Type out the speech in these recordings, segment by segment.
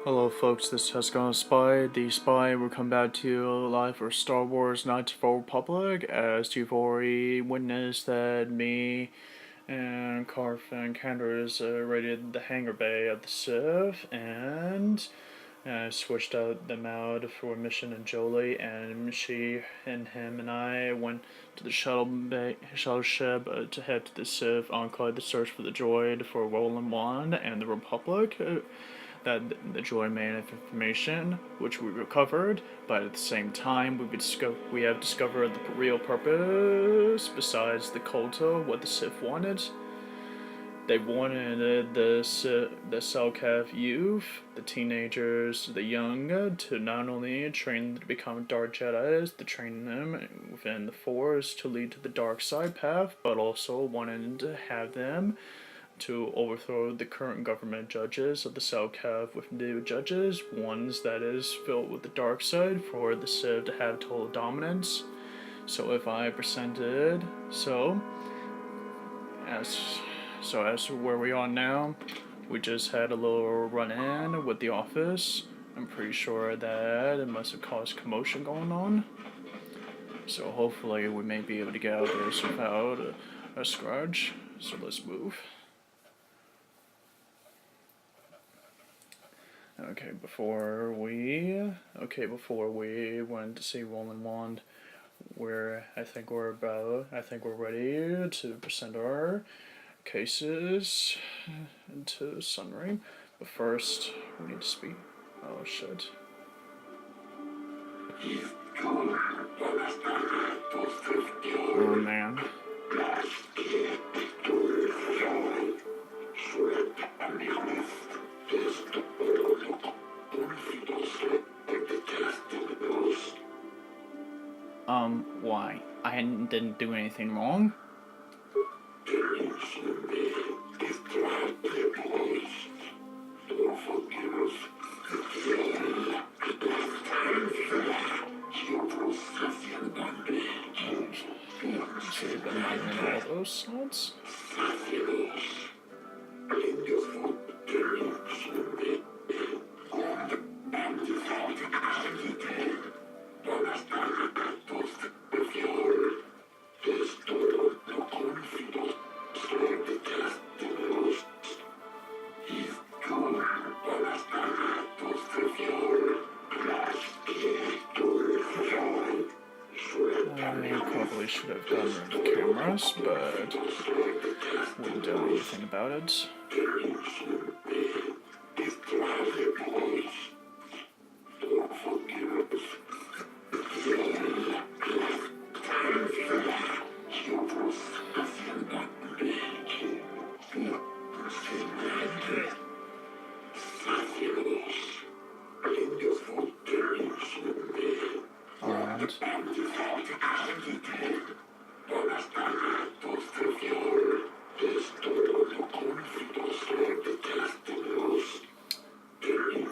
Hello folks, this is Hescon Spy. The Spy will come back to you live for Star Wars Knights of the Old Republic, as you've already witnessed that me and Karf and Kanders raided the hangar bay of the Civ, and I switched them out for a mission in Jolie, and she and him and I went to the shuttle ship to head to the Civ Enclave to search for the droid for Roland Wand and the Republic. That the droid made information, which we recovered, but at the same time we have discovered the real purpose besides the Kolto, what the Sith wanted. They wanted the Selkath youth, the teenagers, the young, to not only train them to become Dark Jedis, to train them within the Force to lead to the dark side path, but also wanted to have them to overthrow the current government judges of the Selkath with new judges, ones that is filled with the dark side for the Civ to have total dominance. So if I presented as to where we are now, we just had a little run-in with the office. I'm pretty sure that it must have caused commotion going on. So hopefully we may be able to get out of this without a scratch. So let's move. Okay, before we went to see Roland Wand, I think we're ready to present our cases into Sunray. But first, we need to speak. Oh shit. Oh man. Why? I didn't do anything wrong? So you've been mining all those slots? I should have gotten rid of the cameras, but wouldn't do anything about it.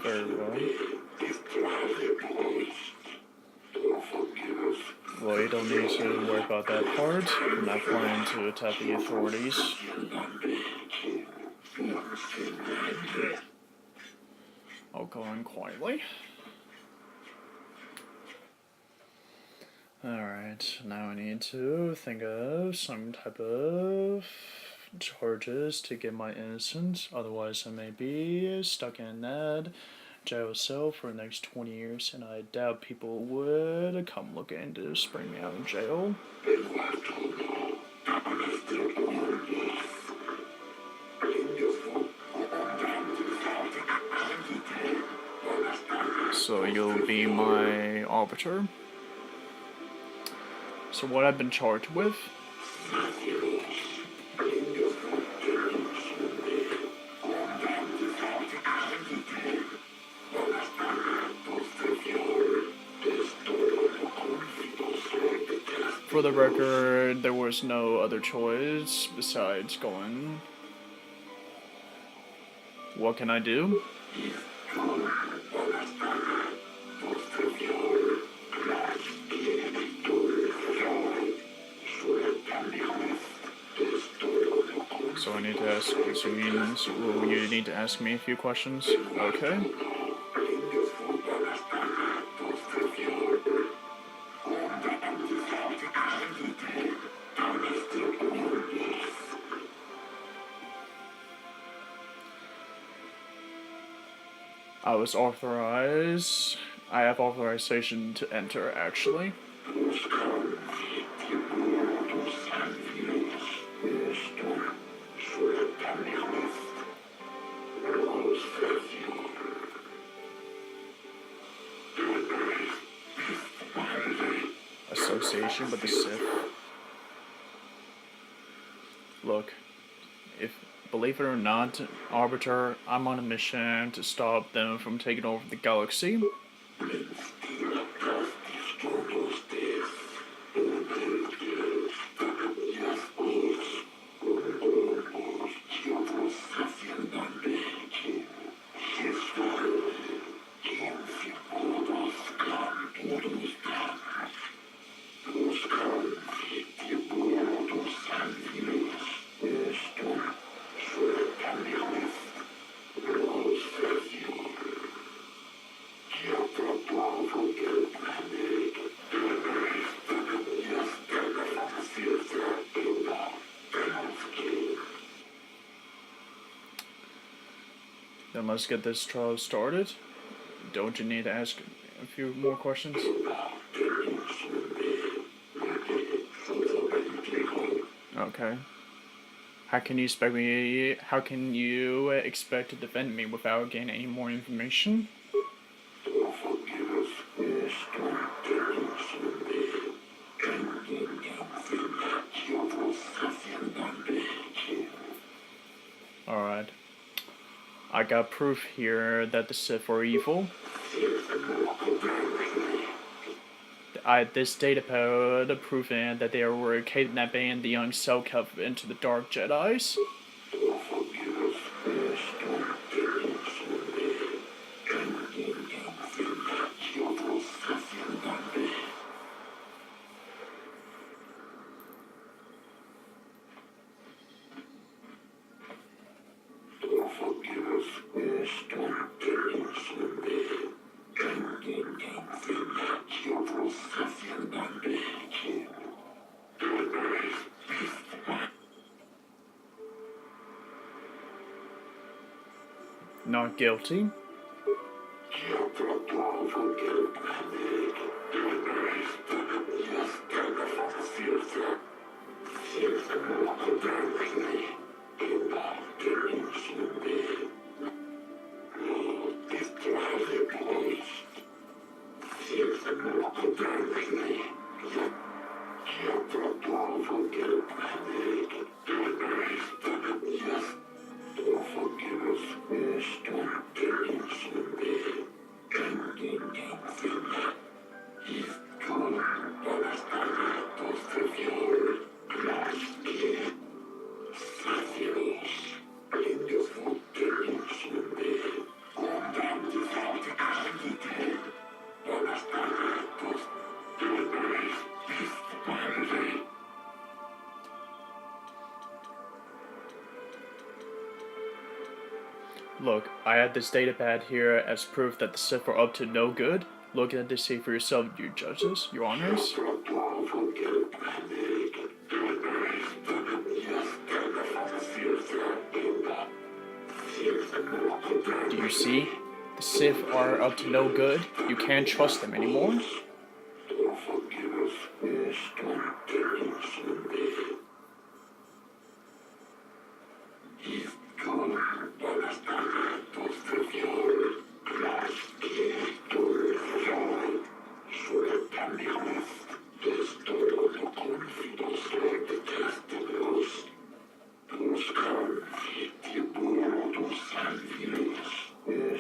Very well. Well, you don't need to worry about that part. I'm not planning to attack the authorities. I'll go in quietly. Alright, now I need to think of some type of charges to get my innocence, otherwise I may be stuck in that jail cell for the next 20 years, and I doubt people would come looking to spring me out of jail. So you'll be my arbiter. So what I've been charged with? For the record, there was no other choice besides going. What can I do? So I need to ask, so you need to ask me a few questions? Okay. I was authorized. I have authorization to enter, actually. Association with the Sith. Look, if believe it or not, Arbiter, I'm on a mission to stop them from taking over the galaxy. Then let's get this trial started. Don't you need to ask a few more questions? Okay. How can you expect me? How can you expect to defend me without getting any more information? Alright. I got proof here that the Sith are evil. This data pad proving that they were kidnapping the young Selkath into the Dark Jedis. Not guilty. Look, I have this datapad here as proof that the Sith are up to no good. Look at this, see for yourself, you judges, your honors. Do you see? The Sith are up to no good. You can't trust them anymore.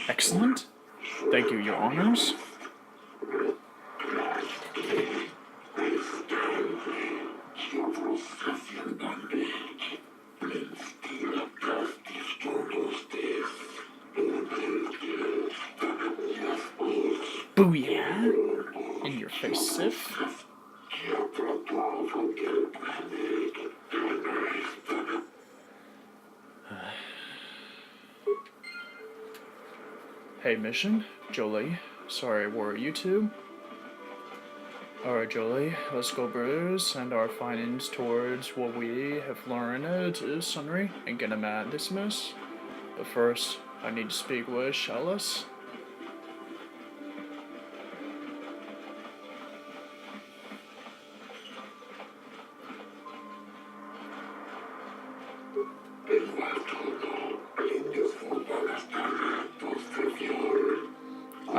Excellent. Thank you, your honors. Booyah! In your face, Sith. Hey, mission. Jolie. Sorry, where are you two? Alright, Jolie. Let's go, brothers. Send our findings towards what we have learned to Sunry and get him at this mess. But first, I need to speak with Chalice.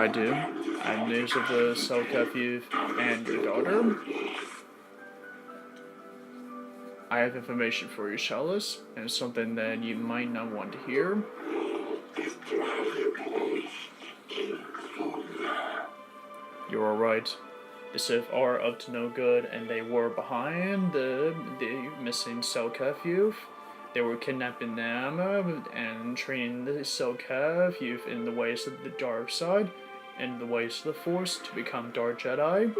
I do. I have news of the Selkath youth and your daughter. I have information for you, Chalice, and it's something that you might not want to hear. You are right. The Sith are up to no good, and they were behind the missing Selkath youth. They were kidnapping them and training the Selkath youth in the ways of the dark side and the ways of the Force to become Dark Jedi.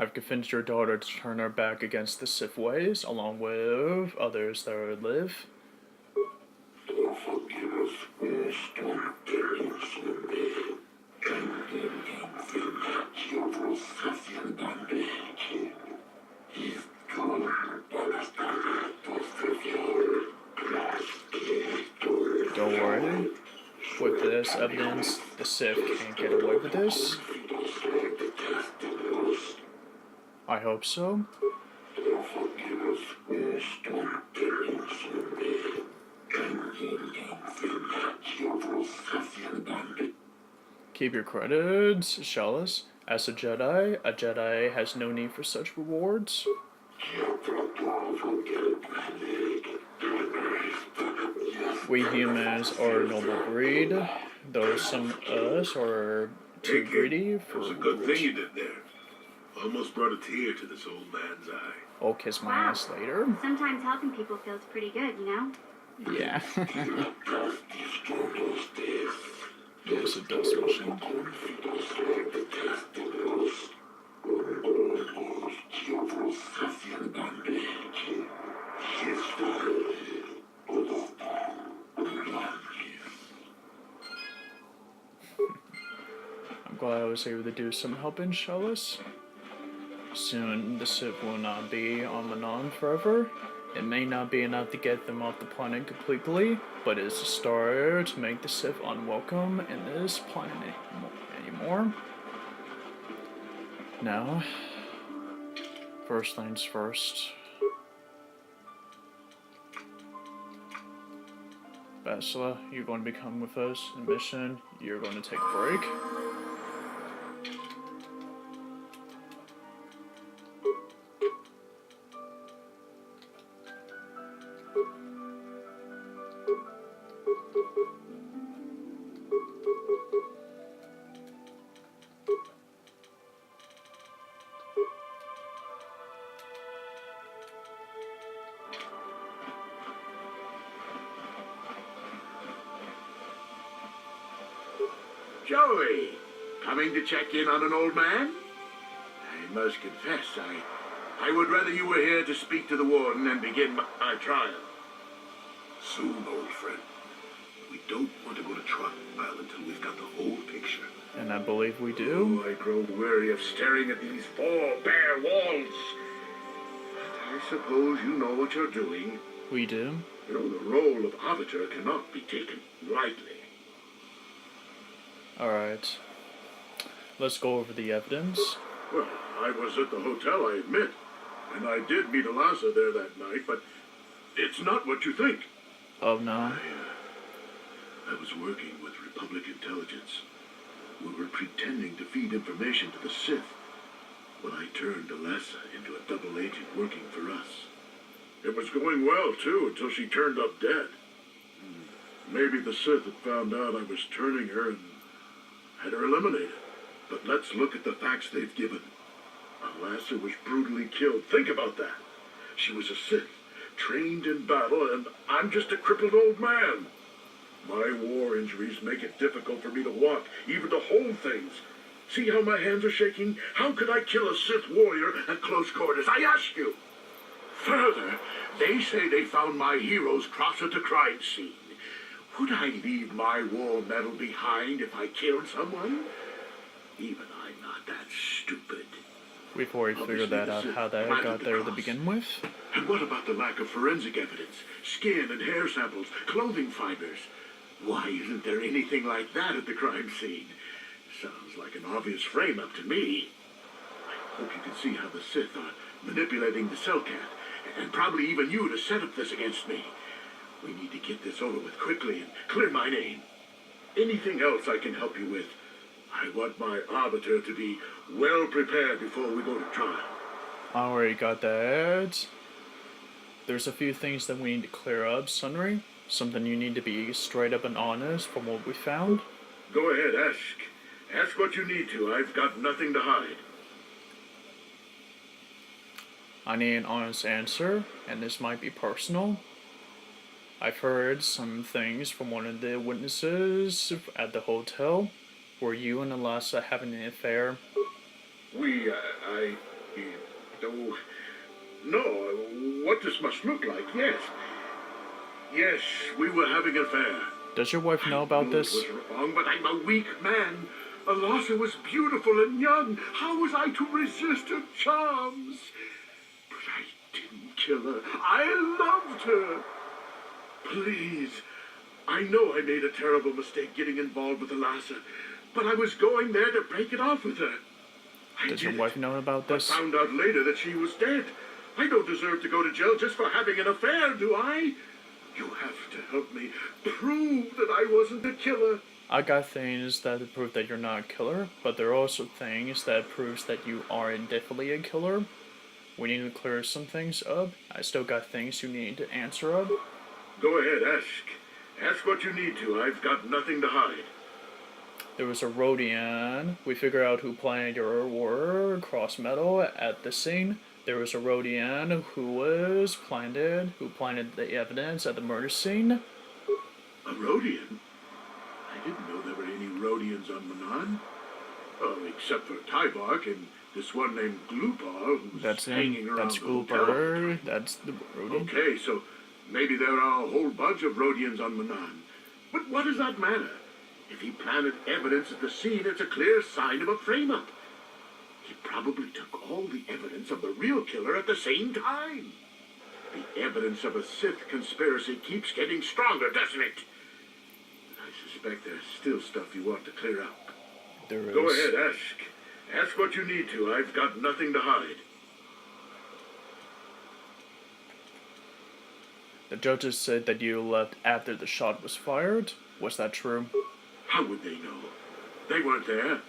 I've convinced your daughter to turn her back against the Sith ways, along with others that live. Don't worry. With this evidence, the Sith can't get away with this. I hope so. Keep your credits, Chalice. As a Jedi has no need for such rewards. We humans are a noble breed, though some of us are too greedy for It was a good thing you did there. Almost brought a tear to this old man's eye. I'll kiss my ass later. Sometimes helping people feels pretty good, you know? Yeah. Yes, it does, Mission. I'm glad I was able to do some helping, Chalice. Soon, the Sith will not be on Manon forever. It may not be enough to get them off the planet completely, but it is a start to make the Sith unwelcome in this planet anymore. Now, first things first. Bastila, you're going to become with us in mission. You're going to take a break. Joey, coming to check in on an old man? I must confess, I would rather you were here to speak to the warden and begin my trial. Soon, old friend. We don't want to go to trial until we've got the whole picture. And I believe we do. Oh, I grow weary of staring at these four bare walls. But I suppose you know what you're doing. We do. You know, the role of arbiter cannot be taken lightly. Alright. Let's go over the evidence. Well, I was at the hotel, I admit. And I did meet Eliza there that night, but it's not what you think. Oh no. I was working with Republic Intelligence. We were pretending to feed information to the Sith when I turned Eliza into a double agent working for us. It was going well, too, until she turned up dead. Maybe the Sith had found out I was turning her and had her eliminated. But let's look at the facts they've given. Eliza was brutally killed. Think about that. She was a Sith, trained in battle, and I'm just a crippled old man. My war injuries make it difficult for me to walk, even to hold things. See how my hands are shaking? How could I kill a Sith warrior at close quarters? I ask you. Further, they say they found my hero's cross at the crime scene. Could I leave my war medal behind if I killed someone? Even I'm not that stupid. We've already figured that out, how that got there to begin with. And what about the lack of forensic evidence? Skin and hair samples, clothing fibers. Why isn't there anything like that at the crime scene? Sounds like an obvious frame-up to me. I hope you can see how the Sith are manipulating the Cellcat, and probably even you to set up this against me. We need to get this over with quickly and clear my name. Anything else I can help you with? I want my arbiter to be well prepared before we go to trial. I already got that. There's a few things that we need to clear up, Sunry. Something you need to be straight up and honest from what we found. Go ahead, ask. Ask what you need to. I've got nothing to hide. I need an honest answer, and this might be personal. I've heard some things from one of the witnesses at the hotel. Were you and Alessa having an affair? Oh, no, what this must look like, yes. Yes, we were having an affair. Does your wife know about this? It was wrong, but I'm a weak man. Alessa was beautiful and young. How was I to resist her charms? But I didn't kill her. I loved her. Please, I know I made a terrible mistake getting involved with Alessa, but I was going there to break it off with her. Does your wife know about this? I found out later that she was dead. I don't deserve to go to jail just for having an affair, do I? You have to help me prove that I wasn't the killer. I got things that prove that you're not a killer, but there are also things that proves that you are definitely a killer. We need to clear some things up. I still got things you need to answer up. Go ahead, ask. Ask what you need to. I've got nothing to hide. There was a Rodian. We figured out who planted your war cross metal at the scene. There was a Rodian who planted the evidence at the murder scene. A Rodian? I didn't know there were any Rodians on Manan. Oh, except for Tybark and this one named Glupar who's hanging around the hotel. Glupar. That's the Rodian. Okay, so maybe there are a whole bunch of Rodians on Manan. But what does that matter? If he planted evidence at the scene, it's a clear sign of a frame-up. He probably took all the evidence of the real killer at the same time. The evidence of a Sith conspiracy keeps getting stronger, doesn't it? I suspect there's still stuff you want to clear up. There is. Go ahead, ask. Ask what you need to. I've got nothing to hide. The judges said that you left after the shot was fired. Was that true? How would they know? They weren't there.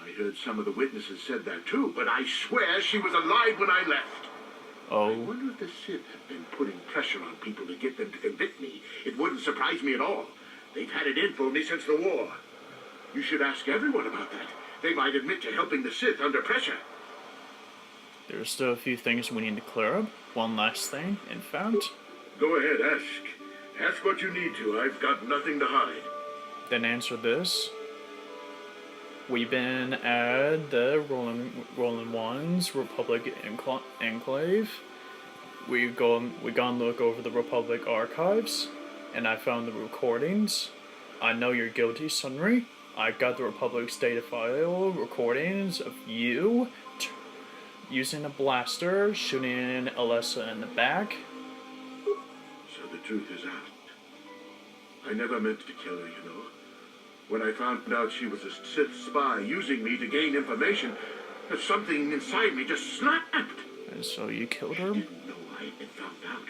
I heard some of the witnesses said that too, but I swear she was alive when I left. I Oh, wonder if the Sith have been putting pressure on people to get them to convict me. It wouldn't surprise me at all. They've had it in for me since the war. You should ask everyone about that. They might admit to helping the Sith under pressure. there's still a few things we need to clear up. One last thing, in fact. Go ahead, ask. Ask what you need to. I've got nothing to hide. Then answer this. We've been at the Roland One's Republic Enclave. We gone look over the Republic archives, and I found the recordings. I know you're guilty, Sunry. I got the Republic's data file recordings of you using a blaster, shooting Alessa in the back. So the truth is out. I never meant to kill her, you know. When I found out she was a Sith spy using me to gain information, something inside me just snapped. And so you killed I her? didn't know I had found out.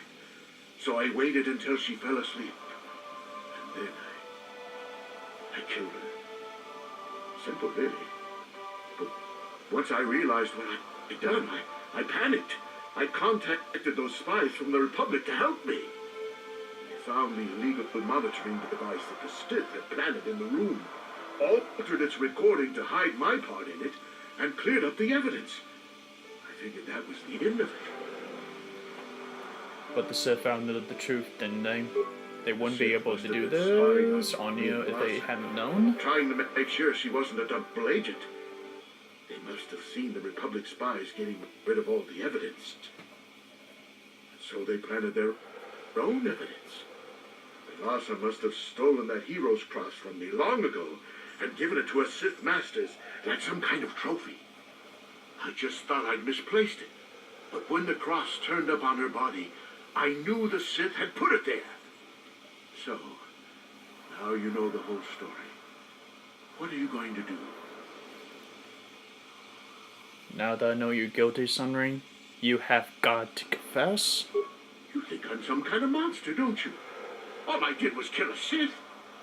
So I waited until she fell asleep. And then I killed her. Simple, really. But once I realized what I'd done, I panicked. I contacted those spies from the Republic to help me. They found the illegal monitoring device that the Sith had planted in the room, altered its recording to hide my part in it, and cleared up the evidence. I figured that was the end of it. But the Sith found out the truth, didn't they? They wouldn't be Sith able must to have do been spying this on you if they Alessa, hadn't known. trying to make sure she wasn't a double agent. They must have seen the Republic spies getting rid of all the evidence. And so they planted their own evidence. Lhasa must have stolen that hero's cross from me long ago and given it to her Sith masters like some kind of trophy. I just thought I'd misplaced it. But when the cross turned up on her body, I knew the Sith had put it there. So, now you know the whole story. What are you going to do? Now that I know you're guilty, Sunry, you have got to confess. You think I'm some kind of monster, don't you? All I did was kill a Sith.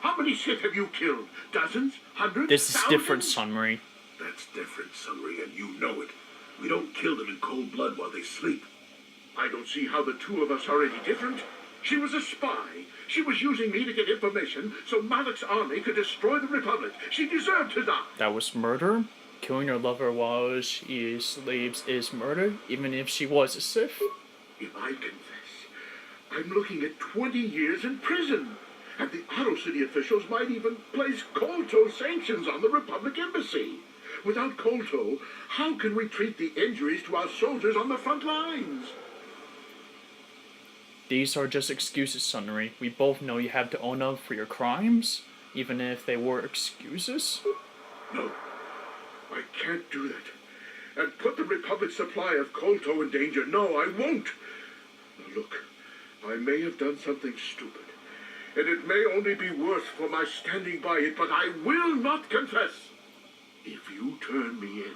How many Sith have you killed? Dozens? Hundreds? This is thousands? different, Sunry. That's different, Sunry, and you know it. We don't kill them in cold blood while they sleep. I don't see how the two of us are any different. She was a spy. She was using me to get information so Malak's army could destroy the Republic. She deserved to die. That was murder. Killing your lover while she sleeps is murder, even if she was a Sith. If I confess, I'm looking at 20 years in prison. And the Otto City officials might even place Kolto sanctions on the Republic Embassy. Without Kolto, how can we treat the injuries to our soldiers on the front lines? These are just excuses, Sunry. We both know you have to own up for your crimes, even if they were excuses. No, I can't do that. And put the Republic's supply of Kolto in danger. No, I won't. Now look, I may have done something stupid. And it may only be worse for my standing by it, but I will not confess. If you turn me in,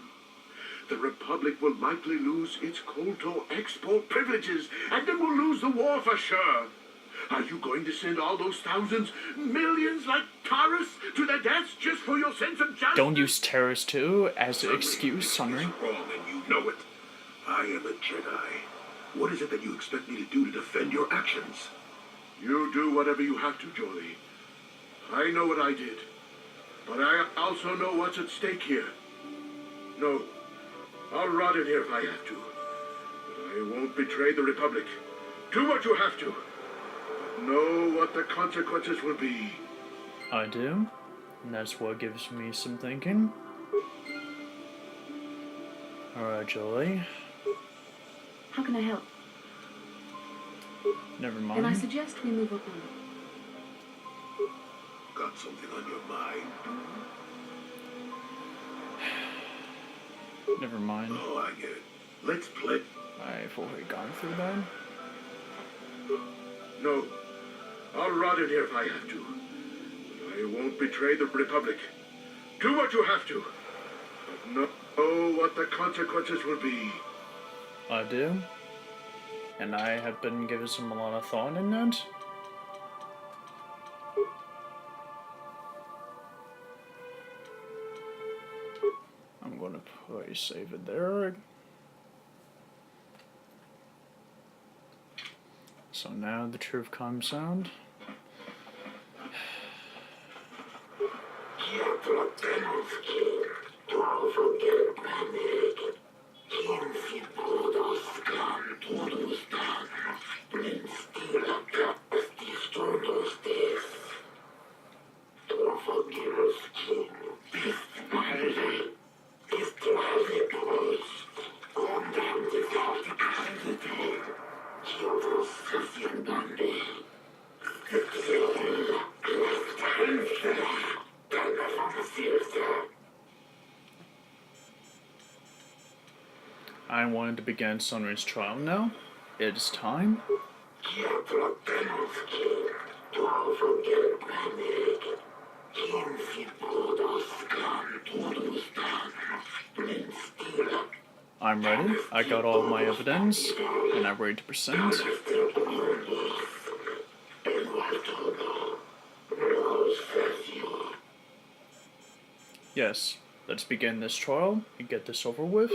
the Republic will likely lose its Kolto export privileges, and then we'll lose the war for sure. Are you going to send all those thousands, millions like Taurus to their deaths just for your sense of justice? Don't use terrorists too as an excuse, Sunry. It's wrong, and you know it. I am a Jedi. What is it that you expect me to do to defend your actions? You do whatever you have to, Jolie. I know what I did. But I also know what's at stake here. No, I'll rot in here if I have to. But I won't betray the Republic. Do what you have to. But know what the consequences will be. I do. And that's what gives me some thinking. Alright, Jolie. How can I help? Never Then I mind. suggest we move on. Got something on your mind? Never mind. Oh, I get it. Let's play. I've already gone through that. No, I'll rot in here if I have to. But I won't betray the Republic. Do what you have to. But know what the consequences will be. I do. And I have been giving some a lot of thought in that. I'm gonna play save it there. So now the truth comes out. I wanted to begin Sunry's trial now. It is time. I'm ready. I got all my evidence, and I'm ready to present. Yes, let's begin this trial and get this over with.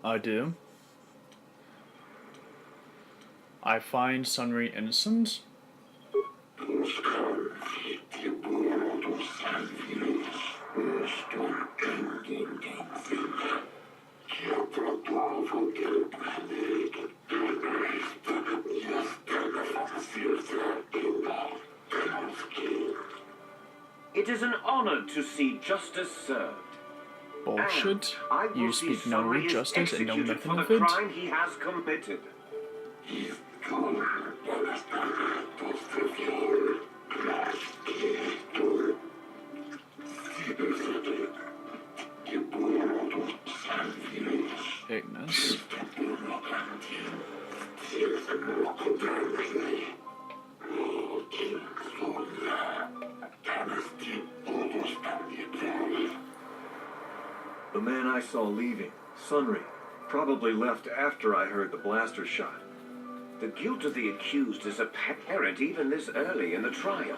I do. I find Sunry innocent. It is an honor to see justice served. Bullshit. And I will You see speak no Sunry is justice and know executed nothing for of the it. crime he has committed. Ignis. The man I saw leaving, Sunry, probably left after I heard the blaster shot. The guilt of the accused is apparent even this early in the trial.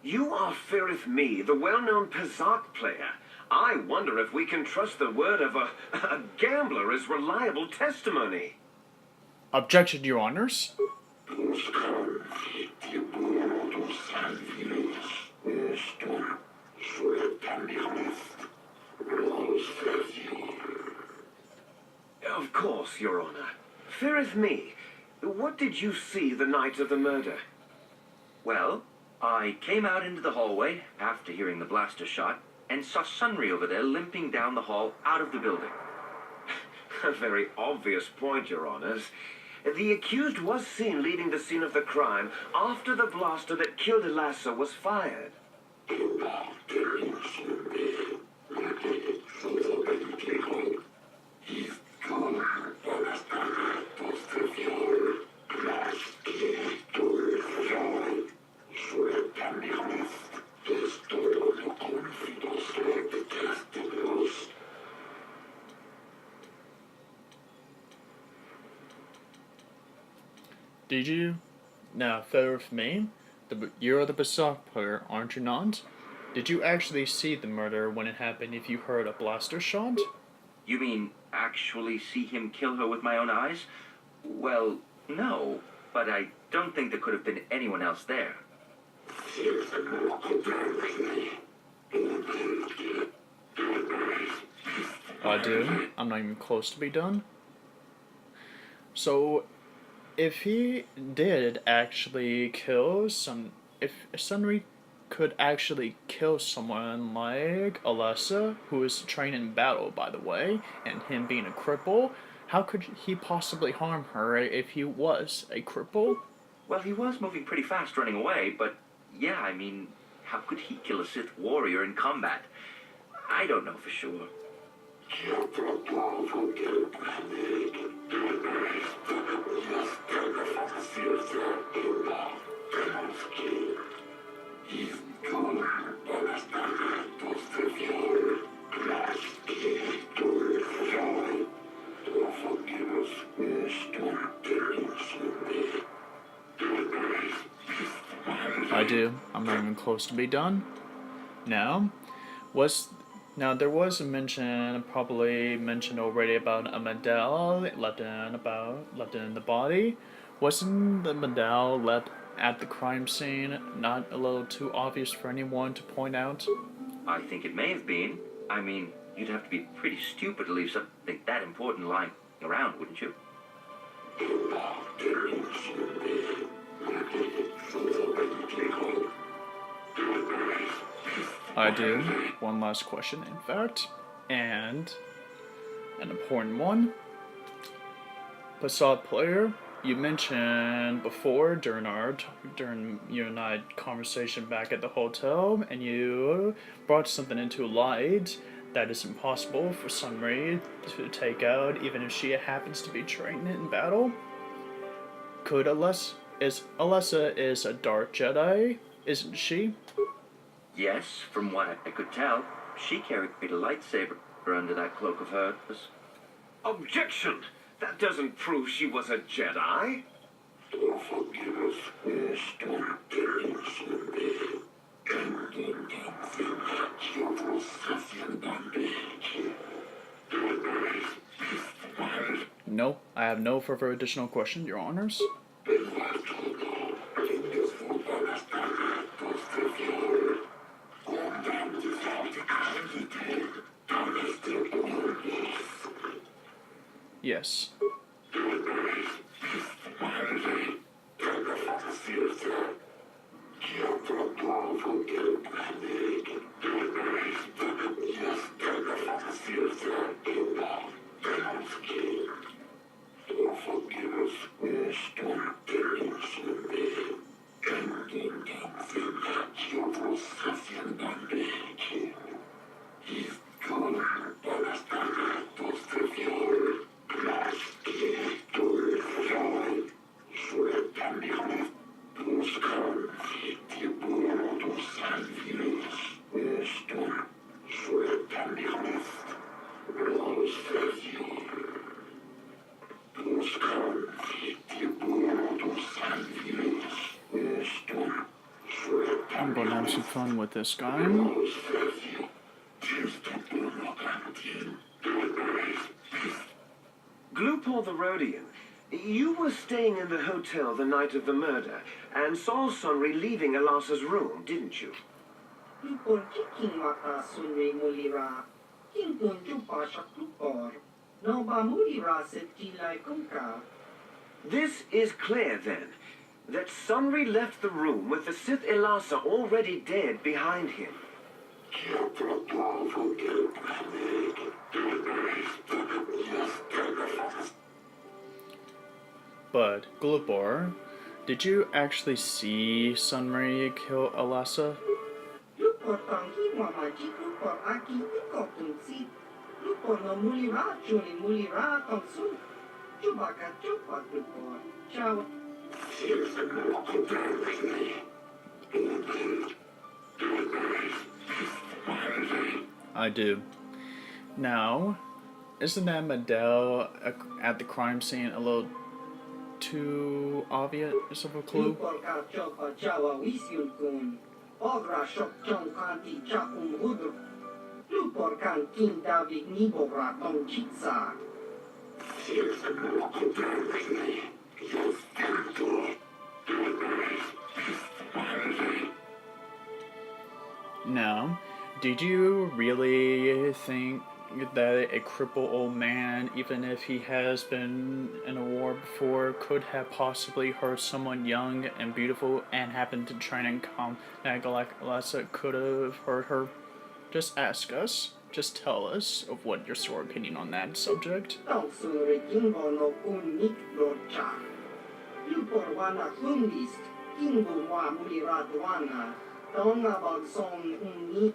You are Firith Me, the well-known Pazak player. I wonder if we can trust the word of a gambler as reliable testimony. Objection, Your Honors. Of course, Your Honor. Firith Me, what did you see the night of the murder? Well, I came out into the hallway after hearing the blaster shot and saw Sunry over there limping down the hall out of the building. A very obvious point, Your Honors. The accused was seen leaving the scene of the crime after the blaster that killed Elassa was fired. Did you? Now, Firith Me, you're the Basok player, aren't you not? Did you actually see the murder when it happened if you heard a blaster shot? You mean actually see him kill her with my own eyes? Well, no, but I don't think there could have been anyone else there. I do. I'm not even close to be done. So, if he did actually kill if Sunry could actually kill someone like Elassa, who is trained in battle, by the way, and him being a cripple, how could he possibly harm her if he was a cripple? Well, he was moving pretty fast running away, but yeah, I mean, how could he kill a Sith warrior in combat? I don't know for sure. I do. I'm not even close to be done. Now there was a mention, probably mentioned already, about a medal left in the body. Wasn't the medal left at the crime scene not a little too obvious for anyone to point out? I think it may have been. I mean, You'd have to be pretty stupid to leave something that important lying around, wouldn't you? I do. One last question, in fact, and an important one. Passat player, you mentioned before during you and I conversation back at the hotel, and you brought something into light that is impossible for Sunray to take out, even if she happens to be trained in battle. Alessa is a dark Jedi, isn't she? Yes, from what I could tell, she carried a lightsaber under that cloak of hers. Objection! That doesn't prove she was a Jedi. No, I have no further additional question, Your Honors. Yes. I'm going to have some fun with this guy. Glupor the Rhodian, you were staying in the hotel the night of the murder and saw Sunry leaving Alassa's room, didn't you? Lupor kiking mata Sunray mulira. King tunju pasha Lupor. No ba mulira set kilai kunka. This is clear, then, that Sunry left the room with the Sith Elassa already dead behind him. But, Glupor, did you actually see Sunray kill Alassa? Lupor tangi mamaji Lupor aki ikotun si. Lupor no mulira chuni mulira tongsun. Chubaka chupa Lupor. Ciao. I do. Now, isn't that Medell at the crime scene a little too obvious of a clue? Lupor ka chopa chawa wisyun kun. Ogra shok chong kanti cha hudur. Lupor kan king David nibora tong chitsa. Now, did you really think that a crippled old man, even if he has been in a war before, could have possibly hurt someone young and beautiful and happened to train in combat like Alessa could have hurt her? Just ask us. Just tell us of what your sore opinion on that subject. Tong sunri kingo no kun nik rocha. Lupor wana kunlist. Kingo wa mulira dwana. Tonga bag song unni.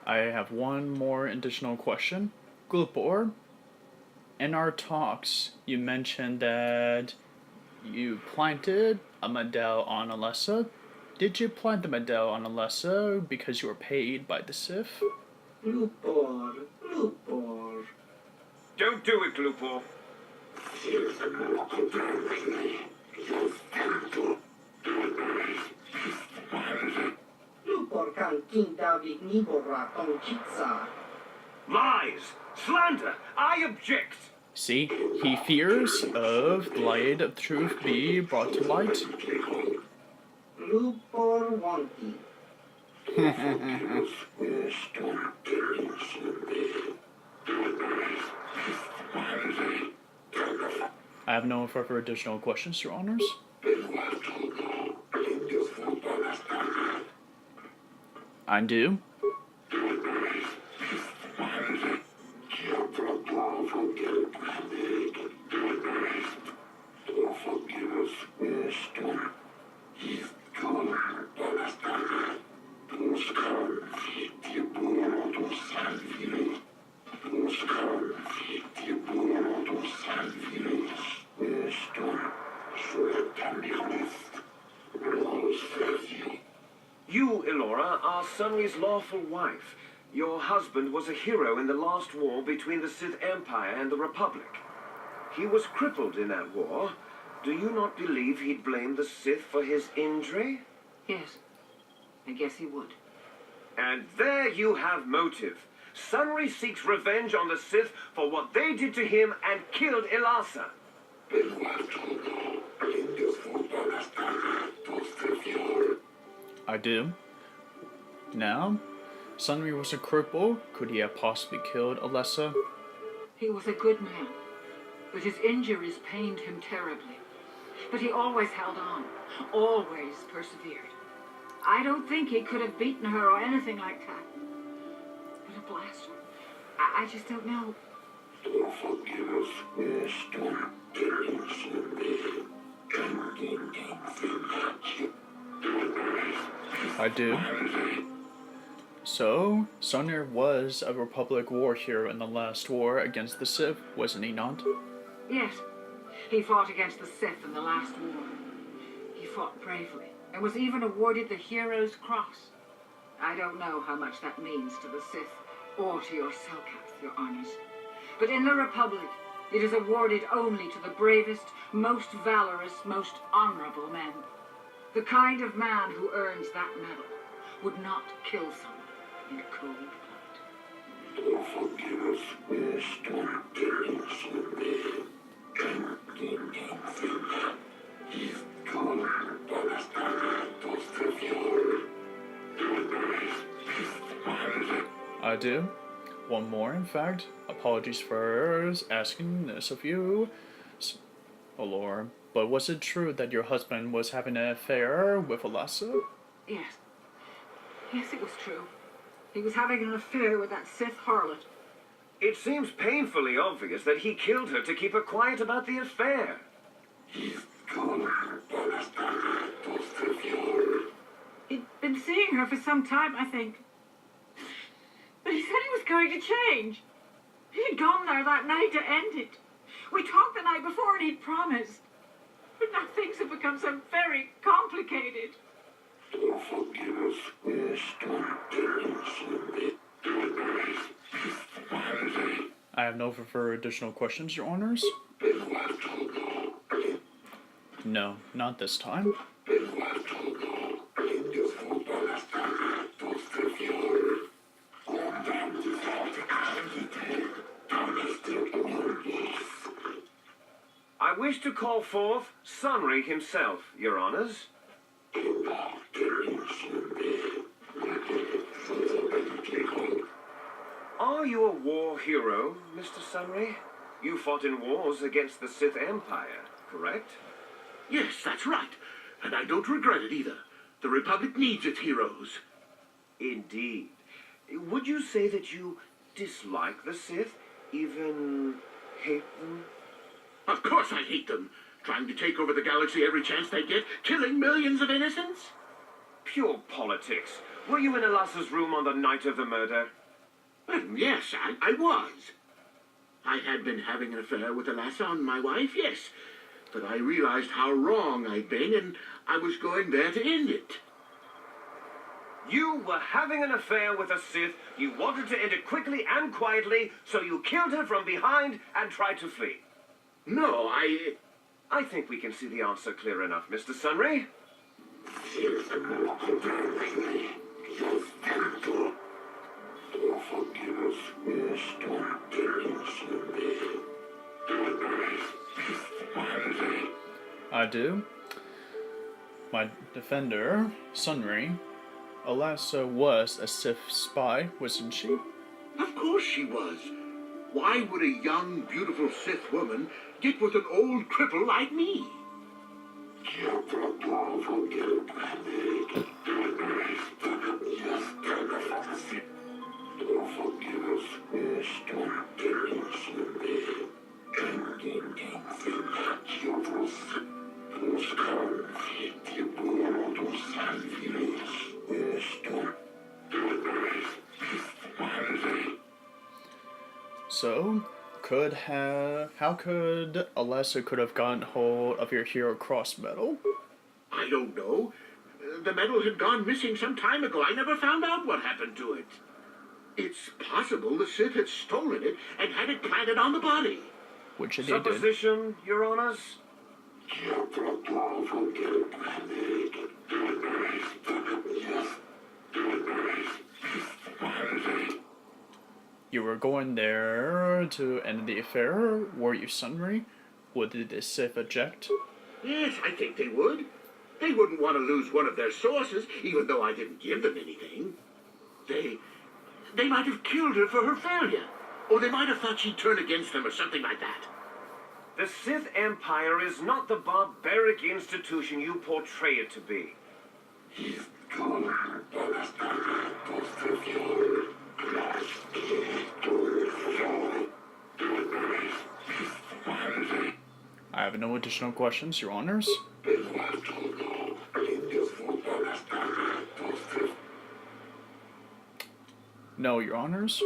I have one more additional question. Glupor, in our talks, you mentioned that you planted a Medell on Alessa. Did you plant the Medell on Alessa because you were paid by the Sith? Lupor. Lupor. Don't do it, Glupor. Lupor kan king David nibora tong chitsa. Lies! Slander! I object! See, he fears of the light of truth be brought to light. Lupor Wonky. I have no further additional questions, Your Honors. I do. You, Elora, are Sunry's lawful wife. Your husband was a hero in the last war between the Sith Empire and the Republic. He was crippled in that war. Do you not believe he'd blame the Sith for his injury? Yes, I guess he would. And there you have motive. Sunry seeks revenge on the Sith for what they did to him and killed Elasa. I do. Now, Sunry was a cripple. Could he have possibly killed Alessa? He was a good man, but his injuries pained him terribly. But he always held on, always persevered. I don't think he could have beaten her or anything like that. But a blaster, I just don't know. I do. So, Sunry was a Republic war hero in the last war against the Sith, wasn't he not? Yes, he fought against the Sith in the last war. He fought bravely and was even awarded the Hero's Cross. I don't know how much that means to the Sith or to your Selkath, Your Honors. But in the Republic, it is awarded only to the bravest, most valorous, most honorable men. The kind of man who earns that medal would not kill someone in cold I do. One more, in fact. Apologies for asking this of you, Elora. But was it true that your husband was having an affair with Alessa? Yes. Yes, it was true. He was having an affair with that Sith harlot. It seems painfully obvious that he killed her to keep her quiet about the affair. He'd been seeing her for some time, I think. But he said he was going to change. He'd gone there that night to end it. We talked the night before and he'd promised. But now things have become so very complicated. I have no further additional questions, Your Honors. No, not this time. I wish to call forth Sunry himself, Your Honors. Are you a war hero, Mr. Sunry? You fought in wars against the Sith Empire, correct? Yes, that's right. And I don't regret it either. The Republic needs its heroes. Indeed. Would you say that you dislike the Sith, even hate them? Of course I hate them. Trying to take over the galaxy every chance they get, killing millions of innocents. Pure politics. Were you in Alasa's room on the night of the murder? Yes, I was. I had been having an affair with Alassa on my wife, yes. But I realized how wrong I'd been, and I was going there to end it. You were having an affair with a Sith. You wanted to end it quickly and quietly, so you killed her from behind and tried to flee. No, I think we can see the answer clear enough, Mr. Sunry. I do. My defender, Sunry, Alessa was a Sith spy, wasn't she? Of course she was. Why would a young, beautiful Sith woman get with an old cripple like me? So, how could Alessa could have gotten hold of your Hero Cross medal? I don't know. The medal had gone missing some time ago. I never found out what happened to it. It's possible the Sith had stolen it and had it planted on the body. Which they did. Supposition, Your Honors? You were going there to end the affair, were you, Sunry? Would the Sith object? Yes, I think they would. They wouldn't want to lose one of their sources, even though I didn't give them anything. They might have killed her for her failure. Or they might have thought she'd turn against them or something like that. The Sith Empire is not the barbaric institution you portray it to be. I have no additional questions, Your Honors. No, Your Honors.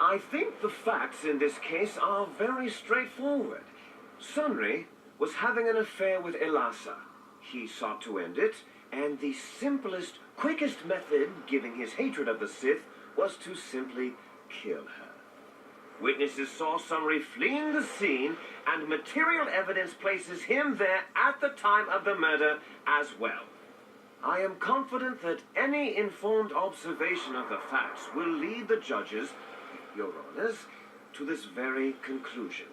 I think the facts in this case are very straightforward. Sunry was having an affair with Elassa. He sought to end it, and the simplest, quickest method, given his hatred of the Sith, was to simply kill her. Witnesses saw Sunry fleeing the scene, and material evidence places him there at the time of the murder as well. I am confident that any informed observation of the facts will lead the judges, Your Honors, to this very conclusion.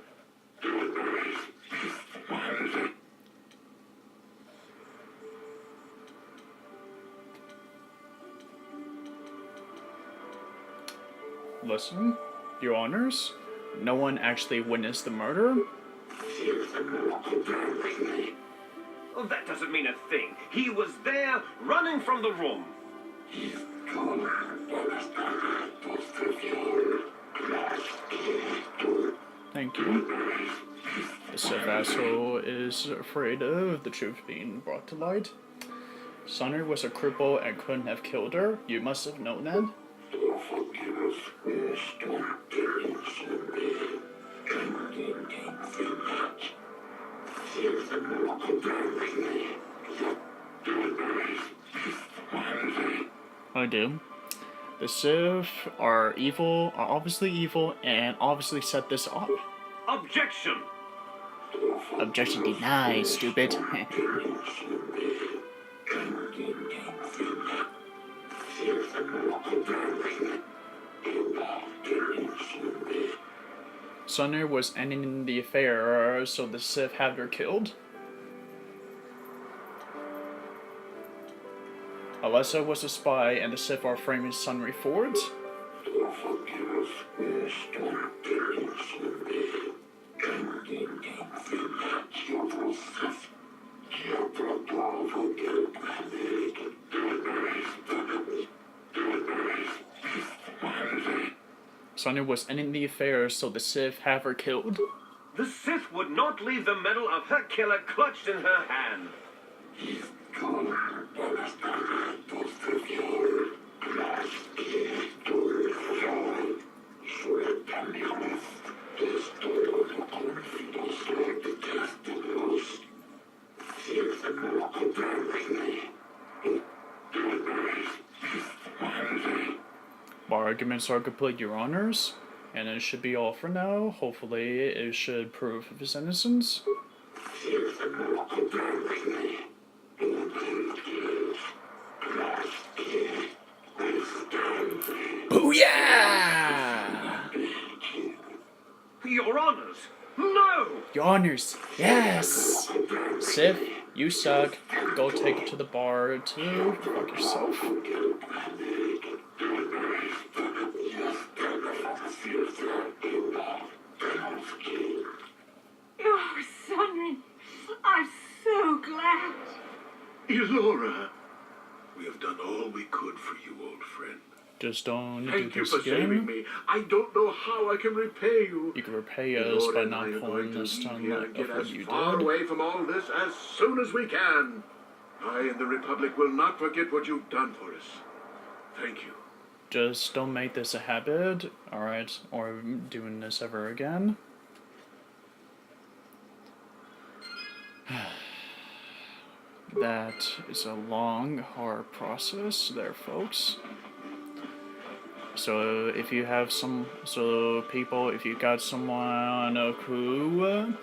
Listen, Your Honors, no one actually witnessed the murder. Oh, that doesn't mean a thing. He was there, running from the room. Thank you. The Sith asshole is afraid of the truth being brought to light. Sunry was a cripple and couldn't have killed her. You must have known that. I do. The Sith are obviously evil, and obviously set this up. Objection! Objection denied, stupid. Sunry was ending the affair, so the Sith had her killed. Alessa was a spy, and the Sith are framing Sunry for it. Sunny was ending the affair, so the Sith have her killed. The Sith would not leave the medal of her killer clutched in her hand. Our arguments are complete, Your Honors, and it should be all for now. Hopefully, it should prove his innocence. Booyah! Your honors! No! Your honors, yes! Sith, you suck. Go take it to the bar too. Fuck yourself. Oh, Sunry, I'm so glad. Elora, we have done all we could for you, old friend. Just don't do Thank you this for saving again. me. I don't know how I can repay you. You can repay us Elora by and I not are pulling going to this leave ton here of and get what as you far did. away from all this as soon as we can. I and the Republic will not forget what you've done for us. Thank you. Just don't make this a habit, alright? Or doing this ever again. That is a long, hard process there, folks. So if you have if you got someone who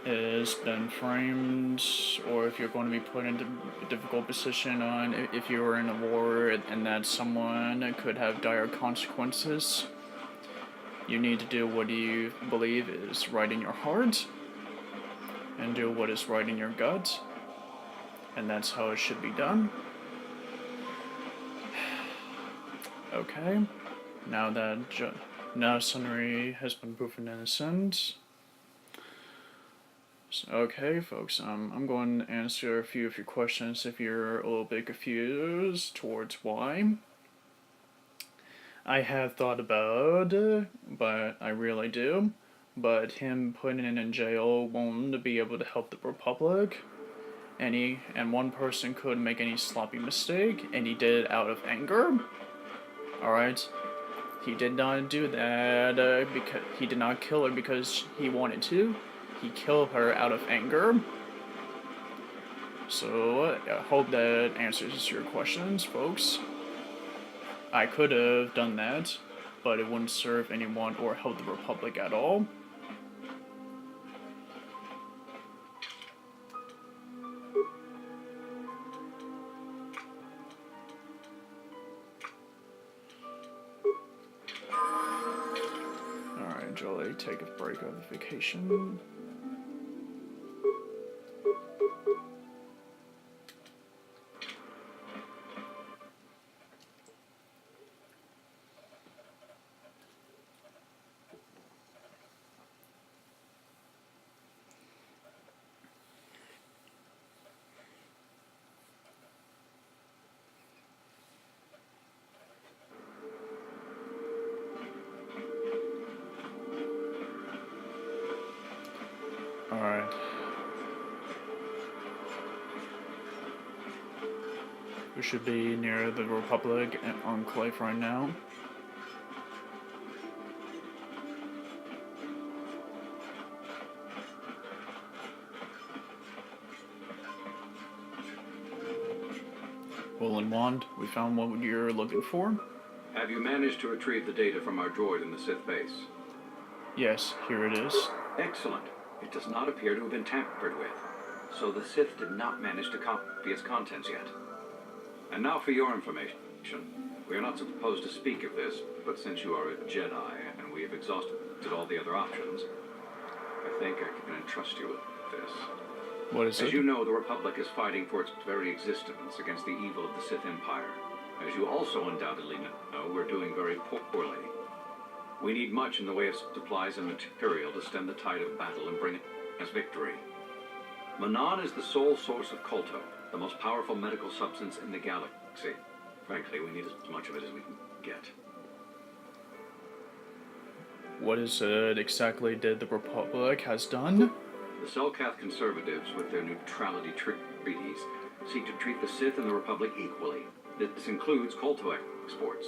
has been framed, or if you're going to be put into a difficult position on if you're in a war and that someone could have dire consequences, you need to do what you believe is right in your heart, and do what is right in your gut, and that's how it should be done. Okay. Now that now Sunry has been proven innocent. Okay, folks, I'm going to answer a few of your questions if you're a little bit confused towards why. I have thought about it, but I really do. But him putting him in jail won't be able to help the Republic. And one person could make any sloppy mistake, and he did it out of anger. Alright? He did not do that because he did not kill her because he wanted to. He killed her out of anger. So I hope that answers your questions, folks. I could have done that, but it wouldn't serve anyone or help the Republic at all. Alright, Jolie, take a break of vacation. Alright. We should be near the Republic Enclave right now. Roland Wand, we found what you're looking for. Have you managed to retrieve the data from our droid in the Sith base? Yes, here it is. Excellent. It does not appear to have been tampered with. So the Sith did not manage to copy its contents yet. And now for your information. We are not supposed to speak of this, but since you are a Jedi and we have exhausted all the other options, I think I can entrust you with this. What is it? As you know, the Republic is fighting for its very existence against the evil of the Sith Empire. As you also undoubtedly know, we're doing very poorly. We need much in the way of supplies and material to stem the tide of battle and bring us victory. Manan is the sole source of Kolto, the most powerful medical substance in the galaxy. Frankly, we need as much of it as we can get. What is it exactly did the Republic has done? The Selkath conservatives, with their neutrality treaties, seek to treat the Sith and the Republic equally. This includes Kolto exports.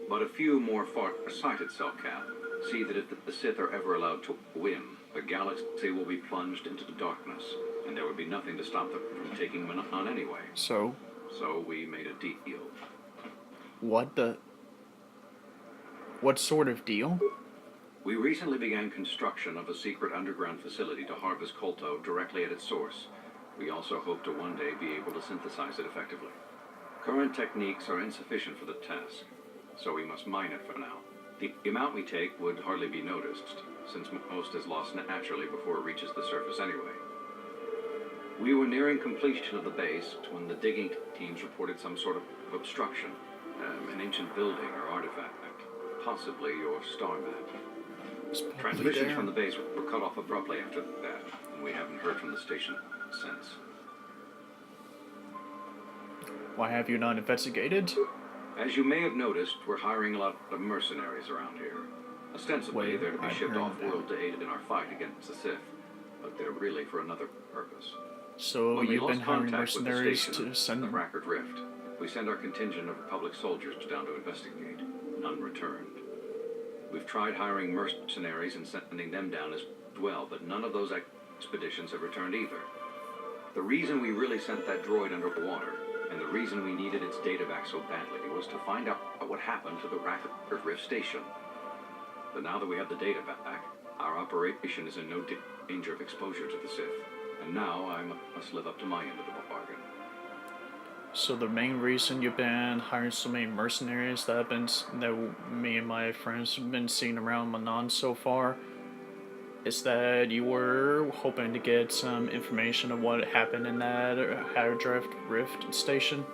But a few more far-sighted Selkath see that if the Sith are ever allowed to win, the galaxy will be plunged into the darkness, and there would be nothing to stop them from taking Manan anyway. So we made a deal. What sort of deal? We recently began construction of a secret underground facility to harvest Kolto directly at its source. We also hope to one day be able to synthesize it effectively. Current techniques are insufficient for the task. so we must mine it for now. The amount we take would hardly be noticed, since most is lost naturally before it reaches the surface anyway. We were nearing completion of the base when the digging teams reported some sort of obstruction, an ancient building or artifact, possibly your star map. Transmissions from the base were cut off abruptly after that, and we haven't heard from the station since. Why have you not investigated? As you may have noticed, we're hiring a lot of mercenaries around here. Ostensibly, they're to be shipped off-world to aid in our fight against the Sith, but they're really for another purpose. So When we you've been lost hiring contact with the mercenaries station, to send the Rackard Rift, we send our contingent of Republic soldiers down to investigate. None returned. We've tried hiring mercenaries and sending them down as well, but none of those expeditions have returned either. The reason we really sent that droid underwater, and the reason we needed its data back so badly, was to find out what happened to the Rackard Rift station. But now that we have the data back, our operation is in no danger of exposure to the Sith. And now I must live up to my end of the bargain. So the main reason you've been hiring so many mercenaries that me and my friends have been seeing around Manan so far is that you were hoping to get some information of what happened in that Rackard Rift station?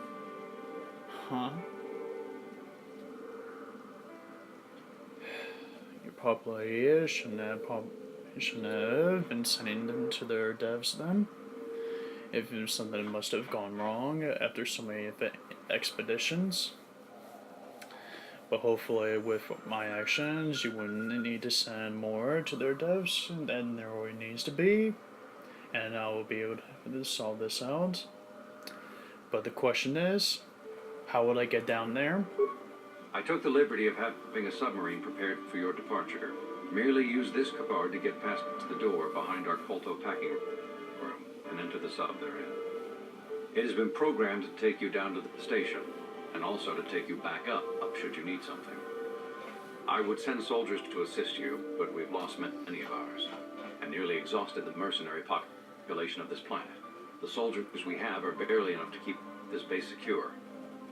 Huh? You probably shouldn't have been sending them to their devs then. If something must have gone wrong after so many expeditions. But hopefully with my actions, you wouldn't need to send more to their devs than there already needs to be. And I will be able to solve this out. But the question is, how would I get down there? I took the liberty of having a submarine prepared for your departure. Merely use this card to get past the door behind our Kolto packing room and enter the sub they're in. It has been programmed to take you down to the station, and also to take you back up should you need something. I would send soldiers to assist you, but we've lost many of ours, and nearly exhausted the mercenary population of this planet. The soldiers we have are barely enough to keep this base secure.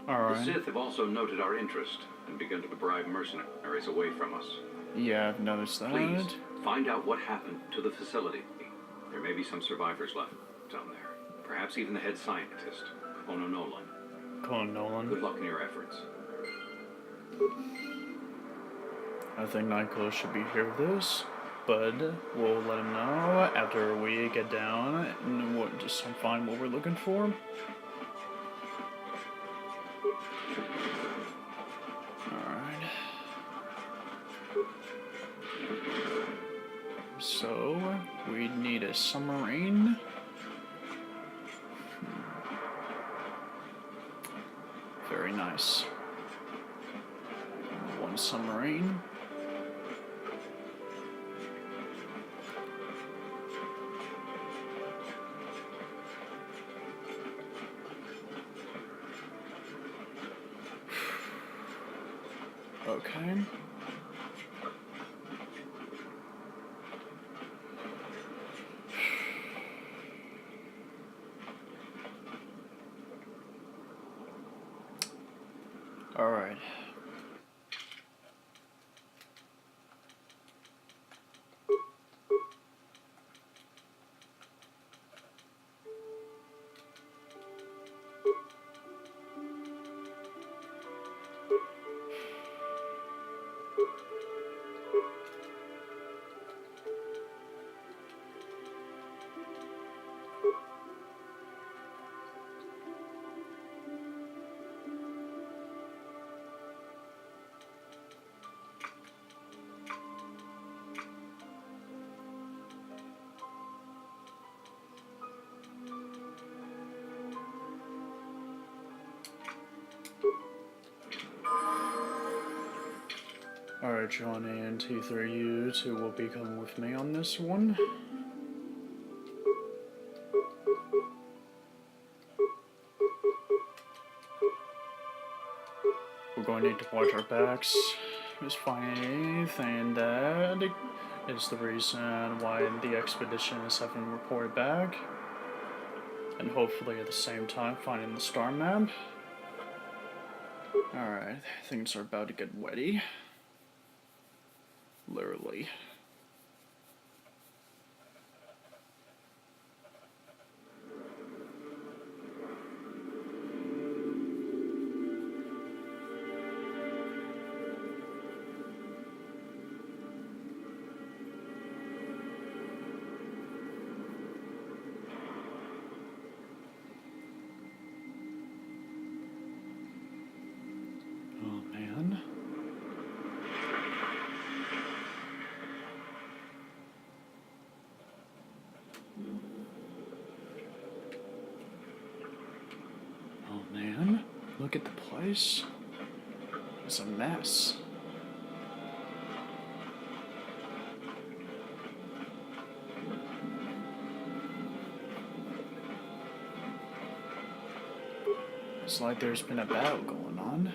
Alright. The Sith have also noted our interest and begun to bribe mercenaries away from us. Yeah, I've noticed that. Please, find out what happened to the facility. There may be some survivors left down there. Perhaps even the head scientist, Kono Nolan. Kono Nolan. Good luck in your efforts. I think Nyko should be here with this, but we'll let him know after we get down and we'll just find what we're looking for. Alright. So, we need a submarine. Very nice. One submarine. Okay. All right. Alright, Johnny and T3, you two will be coming with me on this one. We're going to need to watch our backs. Just find anything that is the reason why the expeditions haven't reported back. And hopefully at the same time finding the star map. Alright, things are about to get wetty. Literally. Oh man. Oh man, look at the place. It's a mess. It's like there's been a battle going on.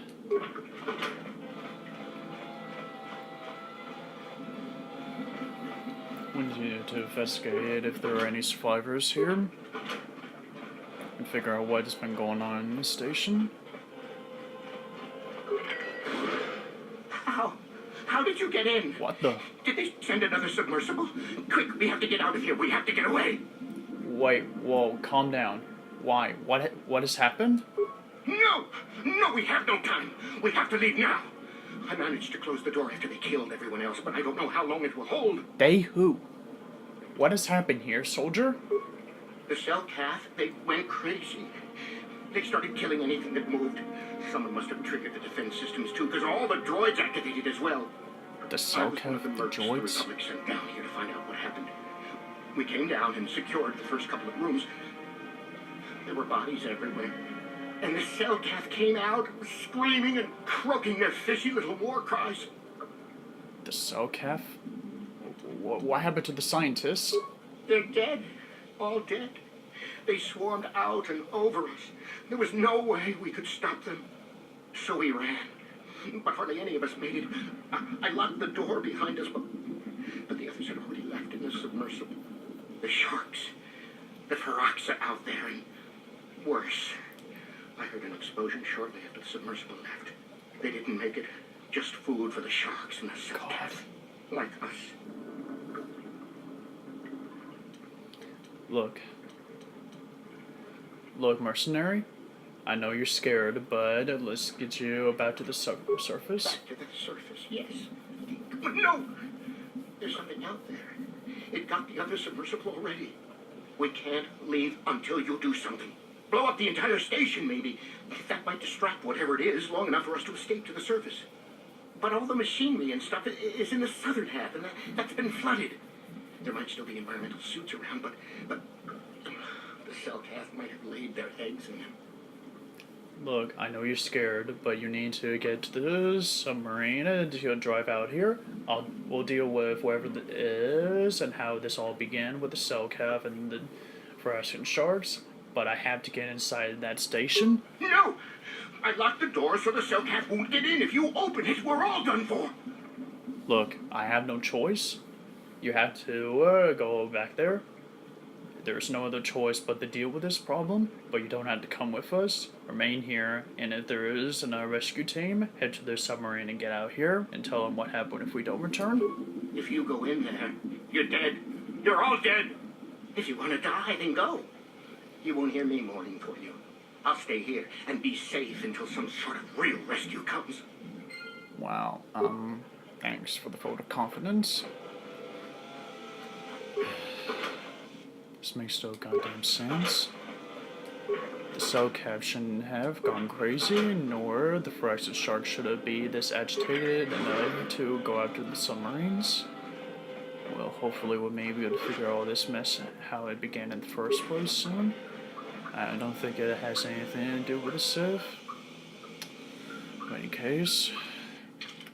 We need to investigate if there are any survivors here and figure out what has been going on in the station. How did you get in? What the? Did they send another submersible? Quick, we have to get out of here. We have to get away. Wait, whoa, calm down. Why? What has happened? No, we have no time. We have to leave now. I managed to close the door after they killed everyone else, but I don't know how long it will hold. They who? What has happened here, soldier? The Selkath, they went crazy. They started killing anything that moved. Someone must have triggered the defense systems too, because all the droids activated as well. The I was one of Selkath, the the mercs the droids? Republic sent down here to find out what happened. We came down and secured the first couple of rooms. There were bodies everywhere. And the Selkath came out, screaming and croaking their fishy little war cries. The Selkath? What happened to the scientists? They're dead. All dead. They swarmed out and over us. There was no way we could stop them. So we ran. But hardly any of us made it. I locked the door behind us, but the others had already left in the submersible. The sharks. The Ferox are out there, and worse. I heard an explosion shortly after the submersible left. They didn't make it. Just food for the sharks and the Selkath. Like us. Look, mercenary. I know you're scared, but let's get you about to the surface. Back to the surface, yes. But no! There's something out there. It got the other submersible already. We can't leave until you do something. Blow up the entire station, maybe. That might distract whatever it is long enough for us to escape to the surface. But all the machinery and stuff is in the southern half, and that's been flooded. There might still be environmental suits around, but the Selkath might have laid their eggs in them. Look, I know you're scared, but you need to get to the submarine and you'll drive out here. We'll deal with whatever it is and how this all began with the Selkath and the Frascan sharks. But I have to get inside that station. No! I locked the door so the Selkath won't get in. If you open it, we're all done for. Look, I have no choice. You have to go back there. There's no other choice but to deal with this problem, but you don't have to come with us. Remain here, and if there is a rescue team, head to their submarine and get out here and tell them what happened if we don't return. If you go in there, you're dead. You're all dead. If you want to die, then go. You won't hear me mourning for you. I'll stay here and be safe until some sort of real rescue comes. Wow, thanks for the vote of confidence. This makes no goddamn sense. The Selkath shouldn't have gone crazy, nor the Phyrexian shark should have been this agitated enough to go after the submarines. Well, hopefully we'll maybe be able to figure out all this mess, how it began in the first place soon. I don't think it has anything to do with the Sith. In any case,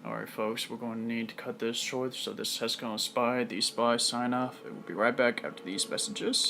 alright folks, we're going to need to cut this short, so this has gone spy. The spy sign off. We'll be right back after these messages.